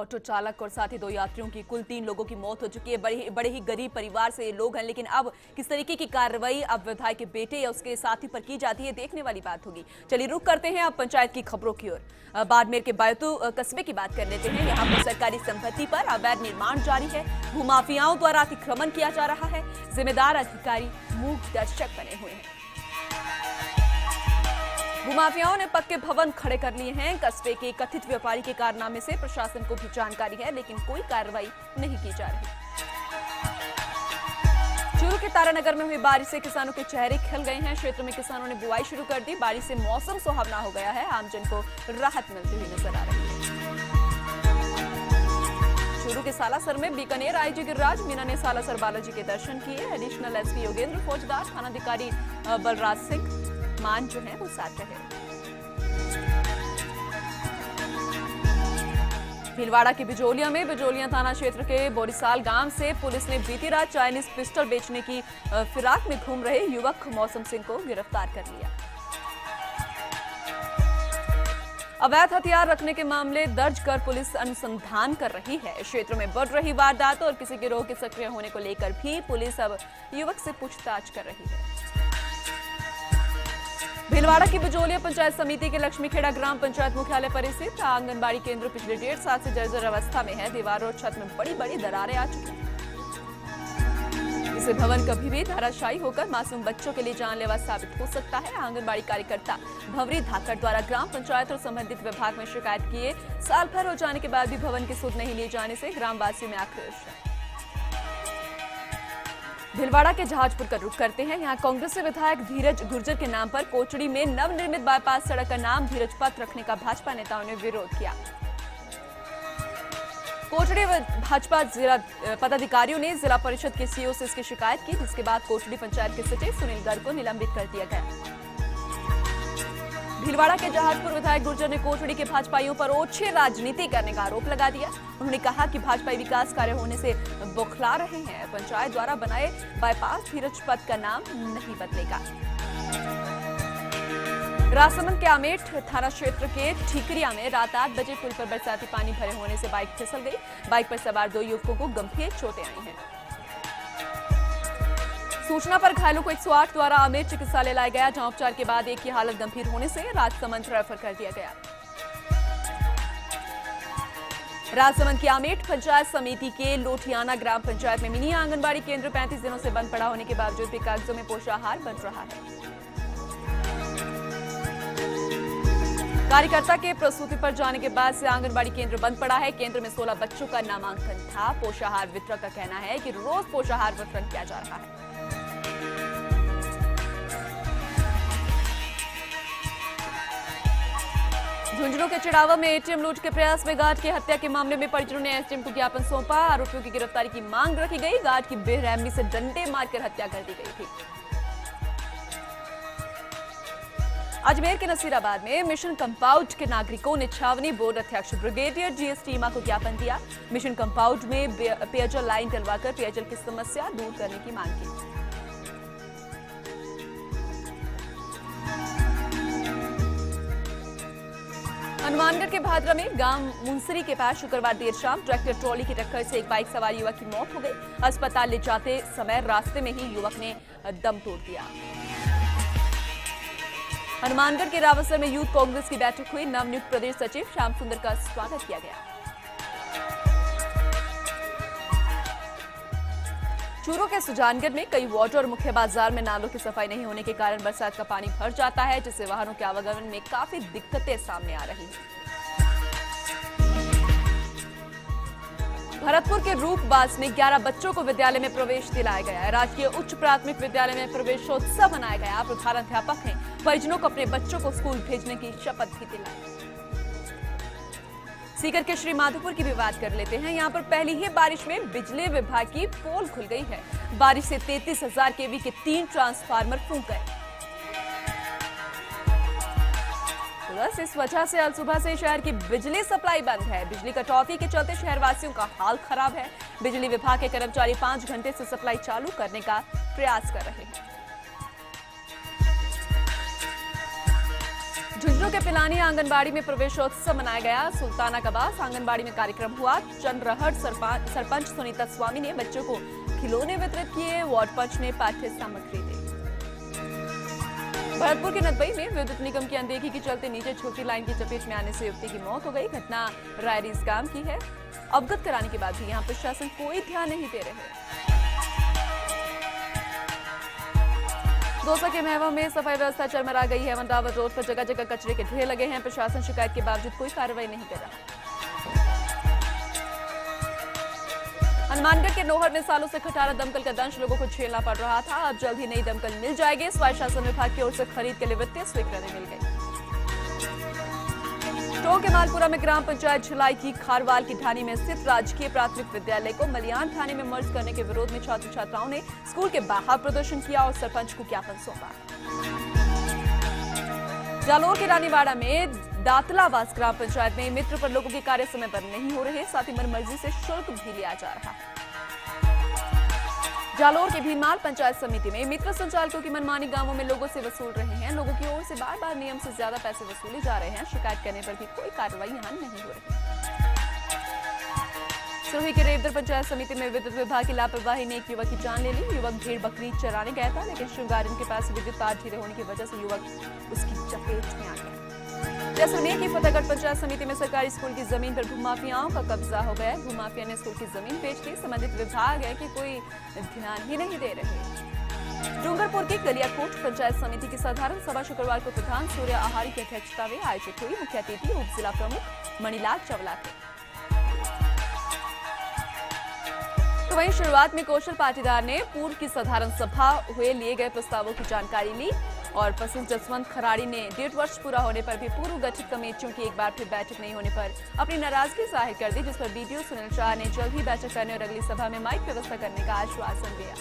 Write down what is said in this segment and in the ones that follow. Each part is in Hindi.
ऑटो चालक और साथ ही 2 यात्रियों की कुल 3 लोगों की मौत हो चुकी है। बड़े ही गरीब परिवार से ये लोग हैं, लेकिन अब किस तरीके की कार्रवाई अब विधायक के बेटे या उसके साथी पर की जाती है, देखने वाली बात होगी। चलिए रुक करते हैं अब पंचायत की खबरों की ओर। बाड़मेर के बायतू कस्बे की बात कर लेते हैं। यहाँ पर सरकारी संपत्ति पर अवैध निर्माण जारी है, भूमाफियाओं द्वारा अतिक्रमण किया जा रहा है, जिम्मेदार अधिकारी मूक दर्शक बने हुए हैं। भूमाफियाओं ने पक्के भवन खड़े कर लिए हैं। कस्बे के कथित व्यापारी के कारनामे से प्रशासन को भी जानकारी है, लेकिन कोई कार्रवाई नहीं की जा रही। चूरू के तारानगर में हुई बारिश से किसानों के चेहरे खिल गए हैं। क्षेत्र में किसानों ने बुआई शुरू कर दी। बारिश से मौसम सुहावना हो गया है, आमजन को राहत मिलती हुई नजर आ रही है। चूरू के सालासर में बीकानेर आईजी गिरिराज मीना ने सालासर बालाजी के दर्शन किए। एडिशनल एसपी योगेंद्र फौजदार, थानाधिकारी बलराज सिंह मान जो है वो साथ रहे। भीलवाड़ा के बिजोलिया थाना क्षेत्र के बोरीसाल गांव से पुलिस ने बीती रात चाइनीज पिस्टल बेचने की फिराक में घूम रहे युवक मौसम सिंह को गिरफ्तार कर लिया। अवैध हथियार रखने के मामले दर्ज कर पुलिस अनुसंधान कर रही है। क्षेत्र में बढ़ रही वारदातों और किसी गिरोह के सक्रिय होने को लेकर भी पुलिस अब युवक से पूछताछ कर रही है। भीलवाड़ा की बिजोलिया पंचायत समिति के लक्ष्मीखेड़ा ग्राम पंचायत मुख्यालय परिसर आंगनबाड़ी केंद्र पिछले 1.5 साल से जर्जर अवस्था में है। दीवार और छत में बड़ी बड़ी दरारें आ चुकी हैं। इसे भवन कभी भी धराशायी होकर मासूम बच्चों के लिए जानलेवा साबित हो सकता है। आंगनबाड़ी कार्यकर्ता भंवरी धाकड़ द्वारा ग्राम पंचायत और संबंधित विभाग में शिकायत किए साल भर हो जाने के बाद भी भवन की सुध नहीं लिए जाने से ग्रामवासियों में आक्रोश है। भीलवाड़ा के जहाजपुर का रुख करते हैं। यहाँ कांग्रेस से विधायक धीरज गुर्जर के नाम पर कोचड़ी में नवनिर्मित बाईपास सड़क का नाम धीरज पथ रखने का भाजपा नेताओं ने विरोध किया। कोचड़ी भाजपा जिला पदाधिकारियों ने जिला परिषद के सीईओ से इसकी शिकायत की, जिसके बाद कोचड़ी पंचायत के सचिव सुनील गर्ग को निलंबित कर दिया गया। भीलवाड़ा के जहाजपुर विधायक गुर्जर ने कोचड़ी के भाजपाइयों पर ओछे राजनीति करने का आरोप लगा दिया। उन्होंने कहा कि भाजपाई विकास कार्य होने से बौखला रहे हैं। पंचायत द्वारा बनाए बाईपास धीरज पथ का नाम नहीं बदलेगा। राजसमंद के आमेठ थाना क्षेत्र के ठीकरिया में रात 8 बजे पुल पर बरसाती पानी भरे होने से बाइक फिसल गई। बाइक पर सवार 2 युवकों को गंभीर चोटें आई हैं। सूचना पर घायलों को 108 द्वारा आमेर चिकित्सालय लाया गया, जहां उपचार के बाद एक की हालत गंभीर होने से राजसमंद रेफर कर दिया गया। राजसमंद की आमेठ पंचायत समिति के लोटियाना ग्राम पंचायत में मिनी आंगनबाड़ी केंद्र 35 दिनों से बंद पड़ा होने के बावजूद भी कागजों में पोषाहार बन रहा है। कार्यकर्ता के प्रसूति पर जाने के बाद से आंगनबाड़ी केंद्र बंद पड़ा है। केंद्र में 16 बच्चों का नामांकन था। पोषाहार वितरक का कहना है कि रोज पोषाहार वितरण किया जा रहा है। झुंझुनू के चिड़ावा में एटीएम लूट के प्रयास में गार्ड की हत्या के मामले में परिजनों ने एसडीएम को ज्ञापन सौंपा। आरोपियों की गिरफ्तारी की मांग रखी गई। गार्ड की बेरहमी से डंडे मारकर हत्या कर दी गई थी। अजमेर के नसीराबाद में मिशन कंपाउंड के नागरिकों ने छावनी बोर्ड अध्यक्ष ब्रिगेडियर जीएस टीमा को ज्ञापन दिया। मिशन कंपाउंड में पेयजल लाइन डलवाकर पेयजल की समस्या दूर करने की मांग की। हनुमानगढ़ के भादरा में गांव मुंसरी के पास शुक्रवार देर शाम ट्रैक्टर ट्रॉली की टक्कर से एक बाइक सवार युवक की मौत हो गई। अस्पताल ले जाते समय रास्ते में ही युवक ने दम तोड़ दिया। हनुमानगढ़ के रावसर में यूथ कांग्रेस की बैठक हुई। नवनियुक्त प्रदेश सचिव श्याम सुंदर का स्वागत किया गया। चूरू के सुजानगढ़ में कई वार्ड और मुख्य बाजार में नालों की सफाई नहीं होने के कारण बरसात का पानी भर जाता है, जिससे वाहनों के आवागमन में काफी दिक्कतें सामने आ रही हैं। भरतपुर के रूपबास में 11 बच्चों को विद्यालय में प्रवेश दिलाया गया है। राजकीय उच्च प्राथमिक विद्यालय में प्रवेशोत्सव मनाया गया। प्रधानाध्यापक ने परिजनों को अपने बच्चों को स्कूल भेजने की शपथ भी दिलाई। सीकर के श्री माधोपुर की भी बात कर लेते हैं। यहाँ पर पहली ही बारिश में बिजली विभाग की पोल खुल गई है। बारिश से 33,000 केवी के 3 ट्रांसफार्मर फूंक गए। तो बस इस वजह से आज सुबह से शहर की बिजली सप्लाई बंद है। बिजली कटौती के चलते शहरवासियों का हाल खराब है। बिजली विभाग के कर्मचारी 5 घंटे से सप्लाई चालू करने का प्रयास कर रहे हैं। झुंझुनू के पिलानी आंगनबाड़ी में प्रवेशोत्सव मनाया गया। सुल्ताना कबास आंगनबाड़ी में कार्यक्रम हुआ। चंद्रहट सरपंच सुनीता स्वामी ने बच्चों को खिलौने वितरित किए। वार्ड पंच ने पाठ्य सामग्री दी। भरतपुर के नदबई में विद्युत निगम की अनदेखी के चलते नीचे छोटी लाइन की चपेट में आने से युवती की मौत हो गई। घटना रायरीज गांव की है। अवगत कराने के बाद भी यहां प्रशासन कोई ध्यान नहीं दे रहे। दौसा के महवा में सफाई व्यवस्था चरमरा गई है। वंदावत रोड पर जगह जगह कचरे के ढेर लगे हैं। प्रशासन शिकायत के बावजूद कोई कार्रवाई नहीं कर रहा। हनुमानगढ़ के नोहर में सालों से खटारा दमकल का दंश लोगों को झेलना पड़ रहा था। अब जल्द ही नई दमकल मिल जाएगी। स्वायत्त शासन विभाग की ओर से खरीद के लिए वित्तीय स्वीकृति मिल गई। टोंक के मालपुरा में ग्राम पंचायत झिलाई की खारवाल की ढानी में स्थित राजकीय प्राथमिक विद्यालय को मलियान थाने में मर्ज करने के विरोध में छात्र छात्राओं ने स्कूल के बाहर प्रदर्शन किया और सरपंच को ज्ञापन सौंपा। जालोर के रानीवाड़ा में दातलावास ग्राम पंचायत में मित्र पर लोगों के कार्य समय पर नहीं हो रहे, साथ ही मनमर्जी से शुल्क भी लिया जा रहा है। जालोर के भीनमाल पंचायत समिति में मित्र संचालकों की मनमानी गांवों में लोगों से वसूल रहे हैं। लोगों की ओर से बार बार नियम से ज्यादा पैसे वसूले जा रहे हैं। शिकायत करने पर भी कोई कार्रवाई यहां नहीं हो रही। सिरोही के रेवदर पंचायत समिति में विद्युत विभाग की लापरवाही ने एक युवक की जान ले ली। युवक भेड़ बकरी चराने गया था, लेकिन श्रृंगारिन के पास विद्युत तार ढीले होने की वजह से युवक उसकी चपेट में आ गया। जैसलमेर की फतेहगढ़ पंचायत समिति में सरकारी स्कूल की जमीन पर भूमाफियाओं का कब्जा हो गया। भूमाफिया ने स्कूल की जमीन बेच दी। संबंधित विभाग है कि कोई ध्यान ही नहीं दे रहे। डूंगरपुर की गलियाकोट पंचायत समिति की साधारण सभा शुक्रवार को प्रधान सूर्य आहारी की अध्यक्षता में आयोजित हुई। मुख्य अतिथि उप जिला प्रमुख मणिलाल चावला थे। तो वहीं शुरुआत में कौशल पाटीदार ने पूर्व की साधारण सभा हुए लिए गए प्रस्तावों की जानकारी ली और प्रसिद्ध जसवंत खराड़ी ने 1.5 वर्ष पूरा होने पर भी पूर्व गठित कमेटियों की एक बार फिर बैठक नहीं होने पर अपनी नाराजगी जाहिर कर दी, जिस पर बीडीओ सुनील शाह ने जल्द ही बैठक करने और अगली सभा में माइक व्यवस्था करने का आश्वासन दिया।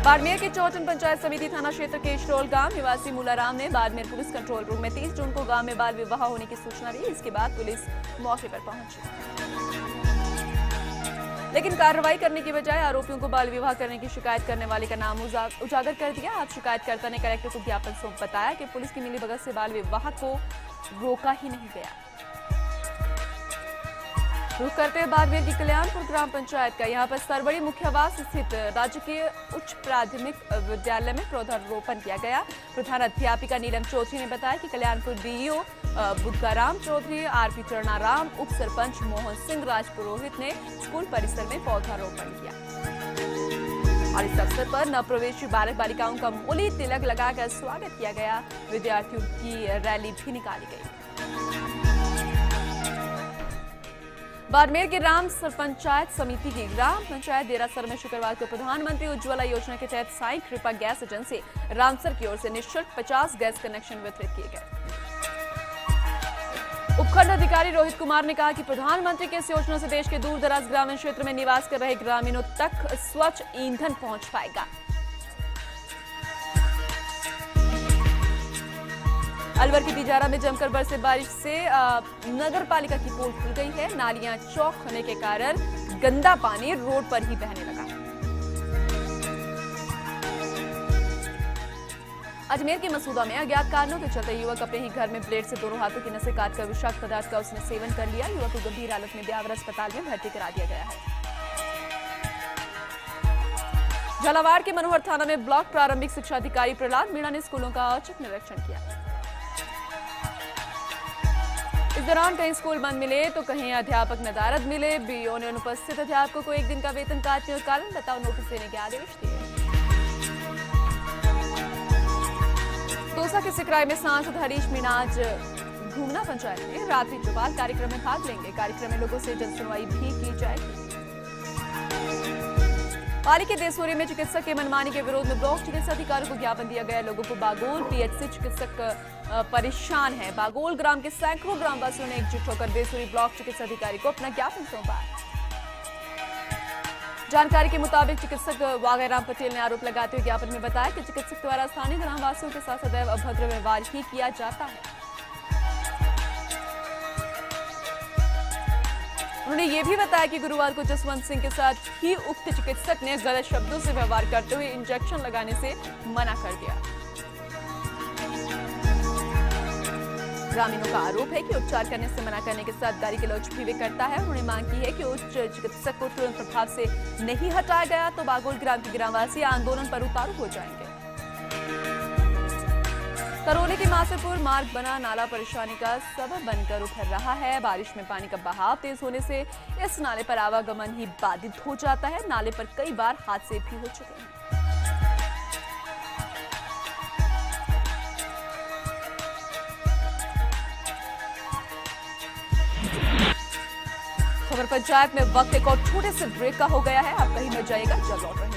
बाड़मेर के चौटन पंचायत समिति थाना क्षेत्र के इशरोल गांव निवासी मूलाराम ने बाड़मेर पुलिस कंट्रोल रूम में 30 जून को गांव में बाल विवाह होने की सूचना दी। इसके बाद पुलिस मौके पर पहुंची, लेकिन कार्रवाई करने की बजाय आरोपियों को बाल विवाह करने की शिकायत करने वाले का नाम उजागर कर दिया। अब शिकायतकर्ता ने कलेक्टर को ज्ञापन सौंप बताया कि पुलिस की मिलीभगत से बाल विवाह को रोका ही नहीं गया। रुख करते हुए बाड़मेर की कल्याणपुर ग्राम पंचायत का यहां पर सरवड़ी मुख्यावास स्थित राजकीय उच्च प्राथमिक विद्यालय में पौधारोपण किया गया। प्रधान अध्यापिका नीलम चौधरी ने बताया कि कल्याणपुर बीईओ बुद्धराम चौधरी, आरपी चरणाराम, उप सरपंच मोहन सिंह राजपुरोहित ने स्कूल परिसर में पौधारोपण किया और इस अवसर पर नवप्रवेशी बालक बालिकाओं का मूली तिलक लगाकर स्वागत किया गया। विद्यार्थियों की रैली भी निकाली गई। बाड़मेर के राम पंचायत समिति की ग्राम पंचायत देरासर में शुक्रवार को प्रधानमंत्री उज्ज्वला योजना के तहत साई कृपा गैस एजेंसी रामसर की ओर से निःशुल्क 50 गैस कनेक्शन वितरित किए गए। उपखंड अधिकारी रोहित कुमार ने कहा कि प्रधानमंत्री की इस योजना से देश के दूर दराज ग्रामीण क्षेत्र में निवास कर रहे ग्रामीणों तक स्वच्छ ईंधन पहुंच पाएगा। अलवर की तिजारा में जमकर बरसे बारिश से नगर पालिका की पोल खुल गई है। नालियां चौक होने के कारण गंदा पानी रोड पर ही बहने लगा। अजमेर के मसूदा में अज्ञात कारणों के चलते युवक अपने ही घर में ब्लेड से दोनों हाथों की नसें काटकर विषाक्त पदार्थ का उसने सेवन कर लिया। युवक को गंभीर हालत में ब्यावर अस्पताल में भर्ती करा दिया गया है। झालावाड़ के मनोहर थाना में ब्लॉक प्रारंभिक शिक्षा अधिकारी प्रहलाद मीणा ने स्कूलों का औचक निरीक्षण किया। इस दौरान कहीं स्कूल बंद मिले तो कहीं अध्यापक नदारद मिले। बीईओ ने अनुपस्थित अध्यापकों को 1 दिन का वेतन काटने और कारण बताओ नोटिस देने के आदेश दिए। दौसा के सिकराय में सांसद हरीश मीणा आज घूमना पंचायत में रात्रि चौपाल कार्यक्रम में भाग लेंगे। कार्यक्रम में लोगों से जनसुनवाई भी की जाएगी। पाली के देसोरी में चिकित्सक के मनमानी के विरोध में ब्लॉक चिकित्सा अधिकारी को ज्ञापन दिया गया। लोगों को बागोल पीएचसी चिकित्सक परेशान है। बागोल ग्राम के सैकड़ों ग्रामवासियों ने एकजुट होकर देसोरी ब्लॉक चिकित्सा अधिकारी को अपना ज्ञापन सौंपा। जानकारी के मुताबिक चिकित्सक वागेराम पटेल ने आरोप लगाते हुए ज्ञापन में बताया कि चिकित्सक द्वारा स्थानीय ग्रामवासियों के साथ सदैव अभद्र व्यवहार ही किया जाता है। उन्होंने ये भी बताया कि गुरुवार को जसवंत सिंह के साथ ही उक्त चिकित्सक ने गलत शब्दों से व्यवहार करते हुए इंजेक्शन लगाने से मना कर दिया। ग्रामीणों का आरोप है कि उपचार करने से मना करने के साथ गाड़ी की लाउडस्पीकर करता है। उन्होंने मांग की है कि उच्च चिकित्सक को तुरंत प्रभाव से नहीं हटाया गया तो बागोल ग्राम के ग्रामवासी आंदोलन पर उतारू हो जाएंगे। करौली के मासरपुर मार्ग बना नाला परेशानी का सबब बनकर उभर रहा है। बारिश में पानी का बहाव तेज होने से इस नाले पर आवागमन ही बाधित हो जाता है। नाले पर कई बार हादसे भी हो चुके हैं। खबर पंचायत में वक्त एक और छोटे से ब्रेक का हो गया है। आप कहीं मत जाइएगा, जब लौट रहे हैं।